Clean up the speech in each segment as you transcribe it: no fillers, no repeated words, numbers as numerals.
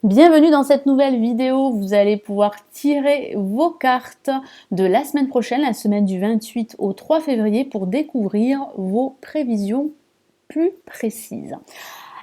Bienvenue dans cette nouvelle vidéo. Vous allez pouvoir tirer vos cartes de la semaine prochaine, la semaine du 28 au 3 février, pour découvrir vos prévisions plus précises.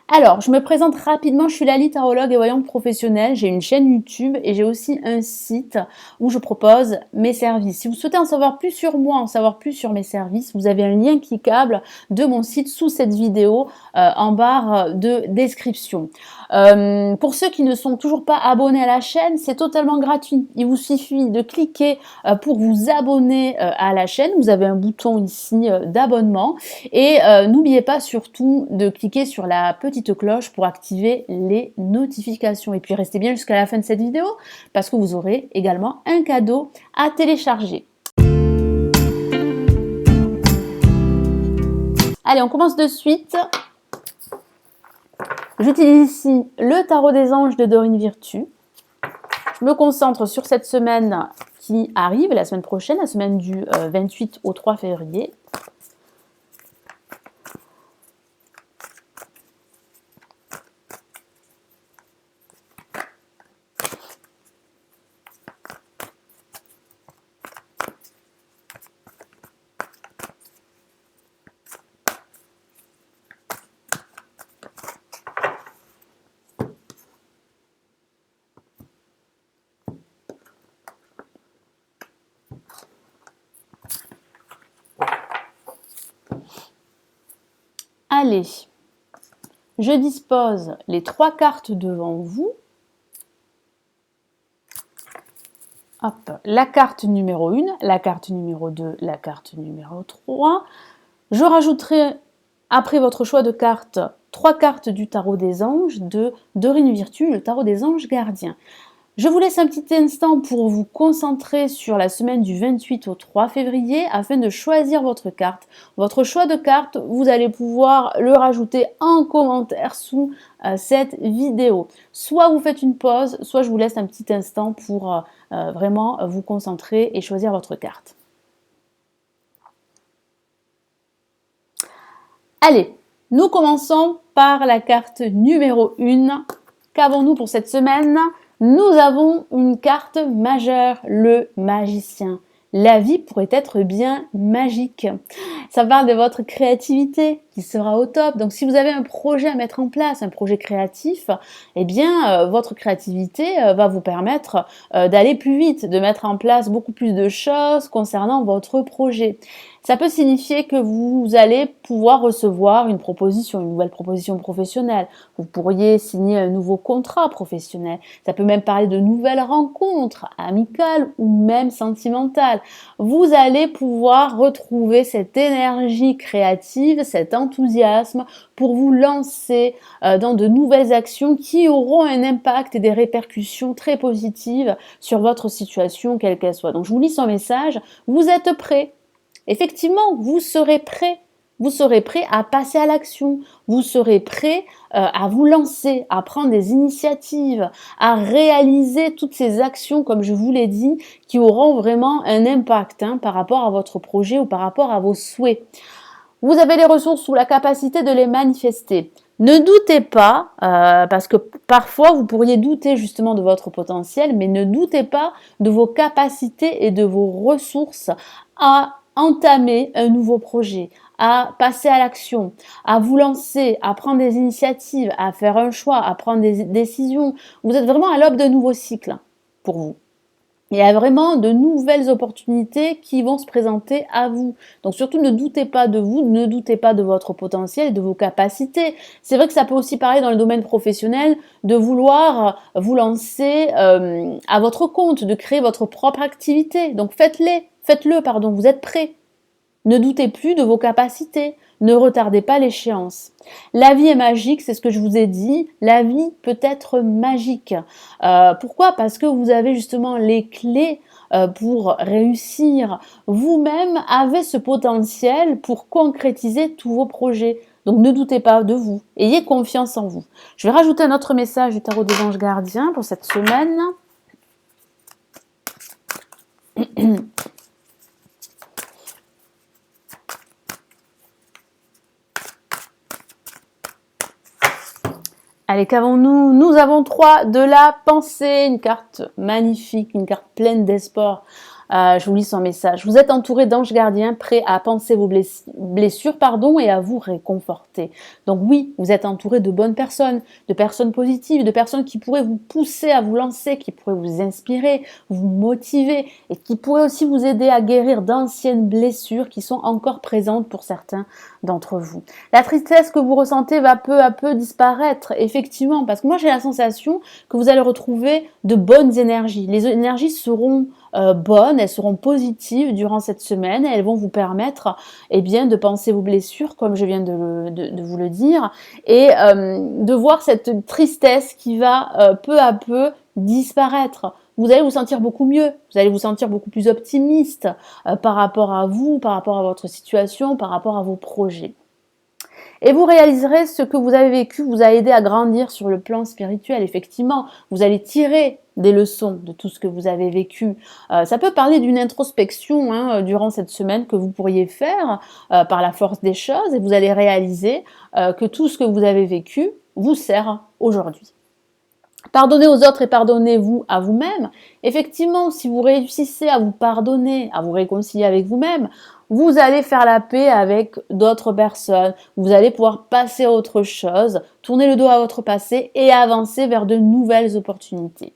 Alors, je me présente rapidement, je suis Lali, tarologue et voyante professionnelle. J'ai une chaîne YouTube et j'ai aussi un site où je propose mes services. Si vous souhaitez en savoir plus sur moi, en savoir plus sur mes services, vous avez un lien cliquable de mon site sous cette vidéo en barre de description. Pour ceux qui ne sont toujours pas abonnés à la chaîne, c'est totalement gratuit. Il vous suffit de cliquer pour vous abonner à la chaîne. Vous avez un bouton ici d'abonnement et n'oubliez pas surtout de cliquer sur la petite cloche pour activer les notifications. Et puis restez bien jusqu'à la fin de cette vidéo parce que vous aurez également un cadeau à télécharger. Allez, on commence de suite. J'utilise ici le tarot des anges de Dorine Virtue. Je me concentre sur cette semaine qui arrive, la semaine prochaine, la semaine du 28 au 3 février. Allez, je dispose les 3 cartes devant vous. Hop, la carte numéro 1, la carte numéro 2, la carte numéro 3. Je rajouterai, après votre choix de cartes, 3 cartes du tarot des anges de Dorine Virtue, le tarot des anges gardiens. Je vous laisse un petit instant pour vous concentrer sur la semaine du 28 au 3 février afin de choisir votre carte. Votre choix de carte, vous allez pouvoir le rajouter en commentaire sous cette vidéo. Soit vous faites une pause, soit je vous laisse un petit instant pour vraiment vous concentrer et choisir votre carte. Allez, nous commençons par la carte numéro 1. Qu'avons-nous pour cette semaine ? Nous avons une carte majeure, le magicien. La vie pourrait être bien magique. Ça parle de votre créativité qui sera au top. Donc si vous avez un projet à mettre en place, un projet créatif, eh bien votre créativité va vous permettre d'aller plus vite, de mettre en place beaucoup plus de choses concernant votre projet. Ça peut signifier que vous allez pouvoir recevoir une proposition, une nouvelle proposition professionnelle. Vous pourriez signer un nouveau contrat professionnel. Ça peut même parler de nouvelles rencontres amicales ou même sentimentales. Vous allez pouvoir retrouver cette énergie créative, cet enthousiasme pour vous lancer dans de nouvelles actions qui auront un impact et des répercussions très positives sur votre situation, quelle qu'elle soit. Donc je vous lis son message. Vous êtes prêts. Effectivement, vous serez prêt. Vous serez prêt à passer à l'action. Vous serez prêt à vous lancer, à prendre des initiatives, à réaliser toutes ces actions, comme je vous l'ai dit, qui auront vraiment un impact par rapport à votre projet ou par rapport à vos souhaits. Vous avez les ressources ou la capacité de les manifester. Ne doutez pas, parce que parfois vous pourriez douter justement de votre potentiel, mais ne doutez pas de vos capacités et de vos ressources à entamer un nouveau projet, à passer à l'action, à vous lancer, à prendre des initiatives, à faire un choix, à prendre des décisions. Vous êtes vraiment à l'aube d'un nouveau cycle pour vous. Il y a vraiment de nouvelles opportunités qui vont se présenter à vous. Donc surtout ne doutez pas de vous, ne doutez pas de votre potentiel et de vos capacités. C'est vrai que ça peut aussi parler dans le domaine professionnel de vouloir vous lancer à votre compte, de créer votre propre activité. Donc faites-le, pardon, vous êtes prêts. Ne doutez plus de vos capacités. Ne retardez pas l'échéance. La vie est magique, c'est ce que je vous ai dit. La vie peut être magique. Pourquoi ? Parce que vous avez justement les clés pour réussir. Vous-même avez ce potentiel pour concrétiser tous vos projets. Donc ne doutez pas de vous. Ayez confiance en vous. Je vais rajouter un autre message du tarot des anges gardiens pour cette semaine. Allez, qu'avons-nous? Nous avons 3 de la pensée, une carte magnifique, une carte pleine d'espoir. Je vous lis son message. Vous êtes entouré d'anges gardiens prêts à penser vos blessures et à vous réconforter. Donc oui, vous êtes entouré de bonnes personnes, de personnes positives, de personnes qui pourraient vous pousser à vous lancer, qui pourraient vous inspirer, vous motiver et qui pourraient aussi vous aider à guérir d'anciennes blessures qui sont encore présentes pour certains d'entre vous. La tristesse que vous ressentez va peu à peu disparaître, effectivement, parce que moi j'ai la sensation que vous allez retrouver de bonnes énergies. Les énergies seront bonnes, elles seront positives durant cette semaine et elles vont vous permettre de penser vos blessures, comme je viens de vous le dire, et de voir cette tristesse qui va peu à peu disparaître. Vous allez vous sentir beaucoup mieux, vous allez vous sentir beaucoup plus optimiste par rapport à vous, par rapport à votre situation, par rapport à vos projets. Et vous réaliserez ce que vous avez vécu vous a aidé à grandir sur le plan spirituel, effectivement. Vous allez tirer des leçons de tout ce que vous avez vécu. Ça peut parler d'une introspection durant cette semaine que vous pourriez faire par la force des choses et vous allez réaliser que tout ce que vous avez vécu vous sert aujourd'hui. Pardonnez aux autres et pardonnez-vous à vous-même. Effectivement, si vous réussissez à vous pardonner, à vous réconcilier avec vous-même, vous allez faire la paix avec d'autres personnes. Vous allez pouvoir passer à autre chose, tourner le dos à votre passé et avancer vers de nouvelles opportunités.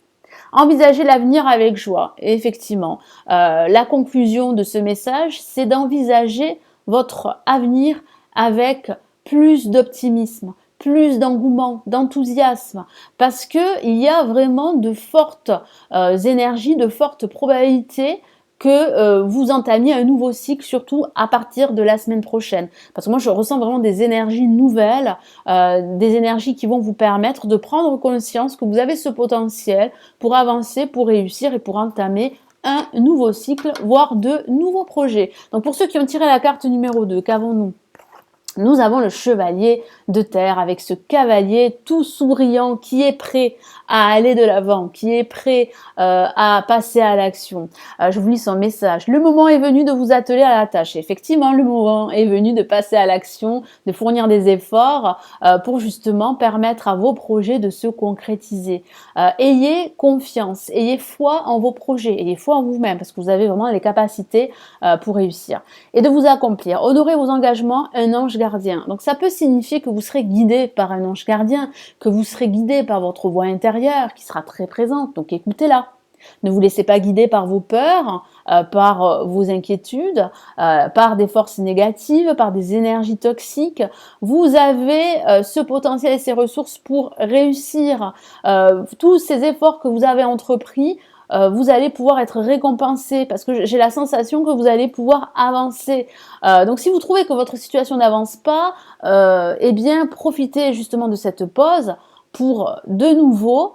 Envisagez l'avenir avec joie. Et effectivement, la conclusion de ce message, c'est d'envisager votre avenir avec plus d'optimisme, plus d'engouement, d'enthousiasme, parce que il y a vraiment de fortes énergies, de fortes probabilités que vous entamiez un nouveau cycle, surtout à partir de la semaine prochaine. Parce que moi, je ressens vraiment des énergies nouvelles, des énergies qui vont vous permettre de prendre conscience que vous avez ce potentiel pour avancer, pour réussir et pour entamer un nouveau cycle, voire de nouveaux projets. Donc pour ceux qui ont tiré la carte numéro 2, qu'avons-nous? Nous avons le chevalier de terre avec ce cavalier tout souriant qui est prêt à aller de l'avant, qui est prêt à passer à l'action. Je vous lis son message. Le moment est venu de vous atteler à la tâche. Effectivement, le moment est venu de passer à l'action, de fournir des efforts pour justement permettre à vos projets de se concrétiser. Ayez confiance, ayez foi en vos projets, ayez foi en vous-même parce que vous avez vraiment les capacités pour réussir et de vous accomplir. Honorez vos engagements, un ange gardien. Donc ça peut signifier que vous serez guidé par un ange gardien, que vous serez guidé par votre voix intérieure qui sera très présente, donc écoutez-la. Ne vous laissez pas guider par vos peurs, par vos inquiétudes, par des forces négatives, par des énergies toxiques. Vous avez ce potentiel et ces ressources pour réussir. Tous ces efforts que vous avez entrepris, vous allez pouvoir être récompensé parce que j'ai la sensation que vous allez pouvoir avancer. Donc si vous trouvez que votre situation n'avance pas, profitez justement de cette pause pour de nouveau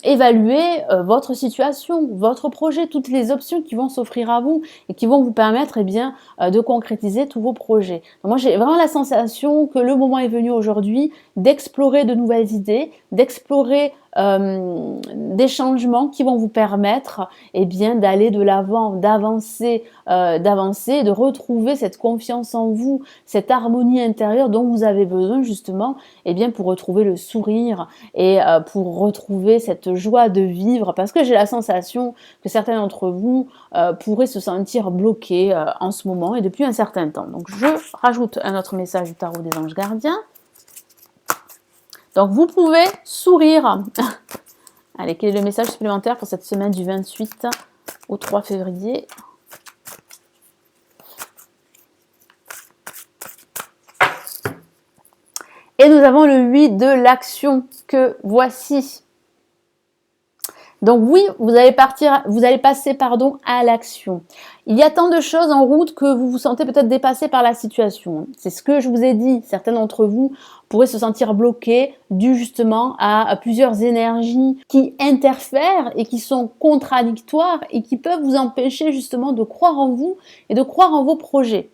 évaluer votre situation, votre projet, toutes les options qui vont s'offrir à vous et qui vont vous permettre de concrétiser tous vos projets. Donc moi j'ai vraiment la sensation que le moment est venu aujourd'hui d'explorer de nouvelles idées, d'explorer des changements qui vont vous permettre d'aller de l'avant, d'avancer, de retrouver cette confiance en vous, cette harmonie intérieure dont vous avez besoin justement pour retrouver le sourire et pour retrouver cette joie de vivre parce que j'ai la sensation que certains d'entre vous pourraient se sentir bloqués en ce moment et depuis un certain temps. Donc je rajoute un autre message du tarot des anges gardiens. Donc, vous pouvez sourire. Allez, quel est le message supplémentaire pour cette semaine du 28 au 3 février? Et nous avons le 8 de l'action que voici. Donc oui, vous allez passer à l'action. Il y a tant de choses en route que vous vous sentez peut-être dépassé par la situation. C'est ce que je vous ai dit. Certains d'entre vous pourraient se sentir bloqués dû justement à plusieurs énergies qui interfèrent et qui sont contradictoires et qui peuvent vous empêcher justement de croire en vous et de croire en vos projets.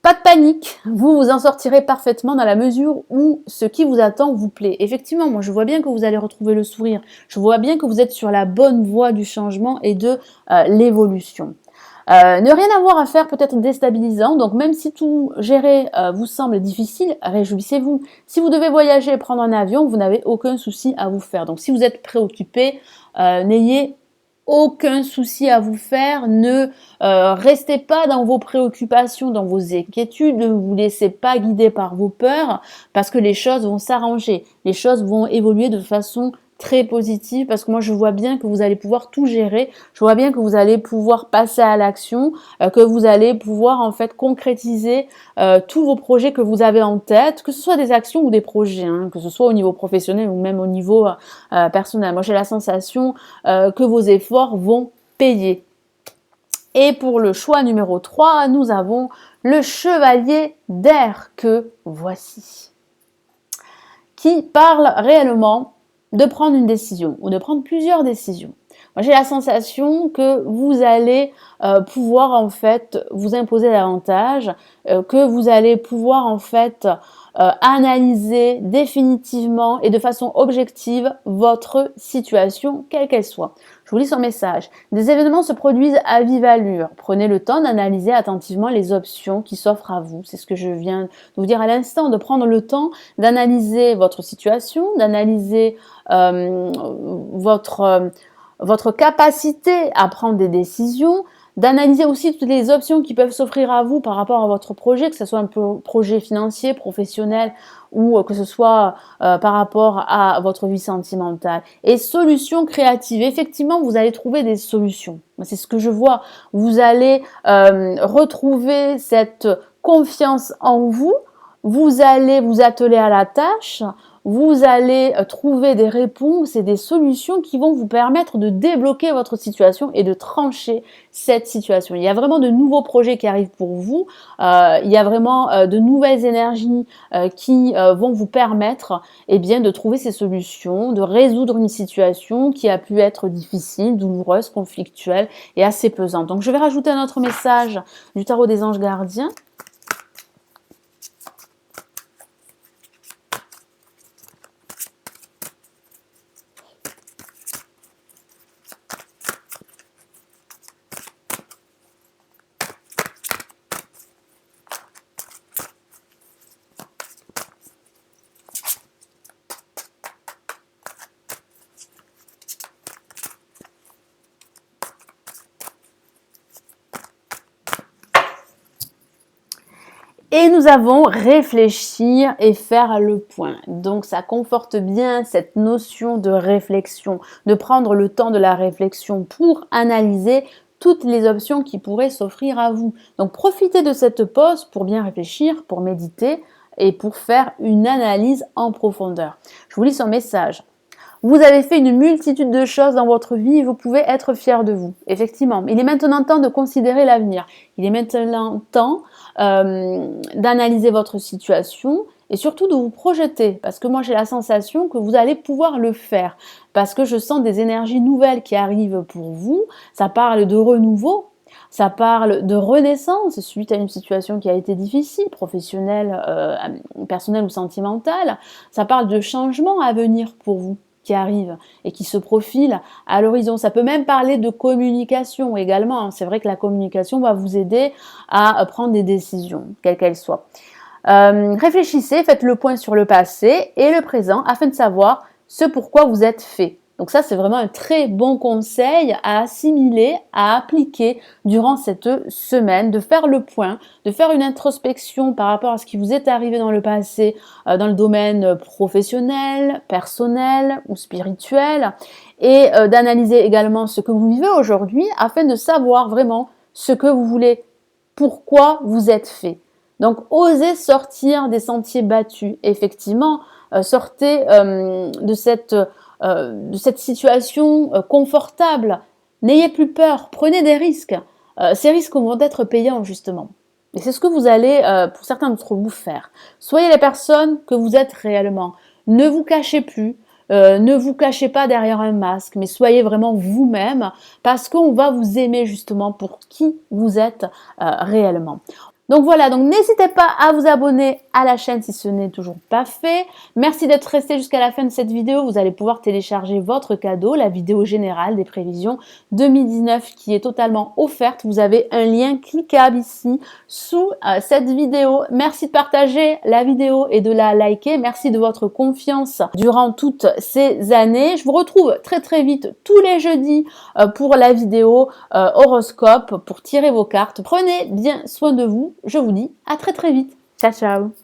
Pas de panique, vous vous en sortirez parfaitement dans la mesure où ce qui vous attend vous plaît. Effectivement, moi je vois bien que vous allez retrouver le sourire, je vois bien que vous êtes sur la bonne voie du changement et de l'évolution. Ne rien avoir à faire peut être déstabilisant, donc même si tout gérer vous semble difficile, réjouissez-vous. Si vous devez voyager et prendre un avion, vous n'avez aucun souci à vous faire. Donc si vous êtes préoccupé, n'ayez aucun souci à vous faire, ne restez pas dans vos préoccupations, dans vos inquiétudes, ne vous laissez pas guider par vos peurs, parce que les choses vont s'arranger, les choses vont évoluer de façon très positive, parce que moi je vois bien que vous allez pouvoir tout gérer, je vois bien que vous allez pouvoir passer à l'action, que vous allez pouvoir en fait concrétiser tous vos projets que vous avez en tête, que ce soit des actions ou des projets, hein, que ce soit au niveau professionnel ou même au niveau personnel. Moi j'ai la sensation que vos efforts vont payer. Et pour le choix numéro 3, nous avons le chevalier d'air que voici, qui parle réellement de prendre une décision ou de prendre plusieurs décisions. Moi, j'ai la sensation que vous allez pouvoir en fait vous imposer davantage, que vous allez pouvoir en fait analyser définitivement et de façon objective votre situation, quelle qu'elle soit. Je vous lis son message. Des événements se produisent à vive allure. Prenez le temps d'analyser attentivement les options qui s'offrent à vous. C'est ce que je viens de vous dire à l'instant, de prendre le temps d'analyser votre situation, d'analyser votre capacité à prendre des décisions, d'analyser aussi toutes les options qui peuvent s'offrir à vous par rapport à votre projet, que ce soit un projet financier, professionnel ou que ce soit par rapport à votre vie sentimentale. Et solutions créatives. Effectivement, vous allez trouver des solutions. C'est ce que je vois. Vous allez retrouver cette confiance en vous. Vous allez vous atteler à la tâche. Vous allez trouver des réponses et des solutions qui vont vous permettre de débloquer votre situation et de trancher cette situation. Il y a vraiment de nouveaux projets qui arrivent pour vous. Il y a vraiment de nouvelles énergies qui vont vous permettre de trouver ces solutions, de résoudre une situation qui a pu être difficile, douloureuse, conflictuelle et assez pesante. Donc je vais rajouter un autre message du tarot des anges gardiens. Et nous avons réfléchir et faire le point. Donc ça conforte bien cette notion de réflexion, de prendre le temps de la réflexion pour analyser toutes les options qui pourraient s'offrir à vous. Donc profitez de cette pause pour bien réfléchir, pour méditer et pour faire une analyse en profondeur. Je vous lis son message. Vous avez fait une multitude de choses dans votre vie et vous pouvez être fier de vous. Effectivement, il est maintenant temps de considérer l'avenir. Il est maintenant temps d'analyser votre situation et surtout de vous projeter. Parce que moi, j'ai la sensation que vous allez pouvoir le faire. Parce que je sens des énergies nouvelles qui arrivent pour vous. Ça parle de renouveau. Ça parle de renaissance suite à une situation qui a été difficile, professionnelle, personnelle ou sentimentale. Ça parle de changement à venir pour vous, qui arrive et qui se profile à l'horizon. Ça peut même parler de communication également. C'est vrai que la communication va vous aider à prendre des décisions, quelles qu'elles soient. Réfléchissez, faites le point sur le passé et le présent afin de savoir ce pourquoi vous êtes fait. Donc ça, c'est vraiment un très bon conseil à assimiler, à appliquer durant cette semaine, de faire le point, de faire une introspection par rapport à ce qui vous est arrivé dans le passé, dans le domaine professionnel, personnel ou spirituel, et d'analyser également ce que vous vivez aujourd'hui afin de savoir vraiment ce que vous voulez, pourquoi vous êtes fait. Donc, osez sortir des sentiers battus. Effectivement, sortez de cette situation confortable. N'ayez plus peur, prenez des risques. Ces risques vont être payants justement. Et c'est ce que vous allez, pour certains d'entre vous, faire. Soyez les personnes que vous êtes réellement. Ne vous cachez plus. Ne vous cachez pas derrière un masque, mais soyez vraiment vous-même parce qu'on va vous aimer justement pour qui vous êtes réellement. Donc voilà, donc n'hésitez pas à vous abonner à la chaîne si ce n'est toujours pas fait. Merci d'être resté jusqu'à la fin de cette vidéo. Vous allez pouvoir télécharger votre cadeau, la vidéo générale des prévisions 2019 qui est totalement offerte. Vous avez un lien cliquable ici sous cette vidéo. Merci de partager la vidéo et de la liker. Merci de votre confiance durant toutes ces années. Je vous retrouve très vite tous les jeudis pour la vidéo horoscope pour tirer vos cartes. Prenez bien soin de vous. Je vous dis à très vite. Ciao, ciao.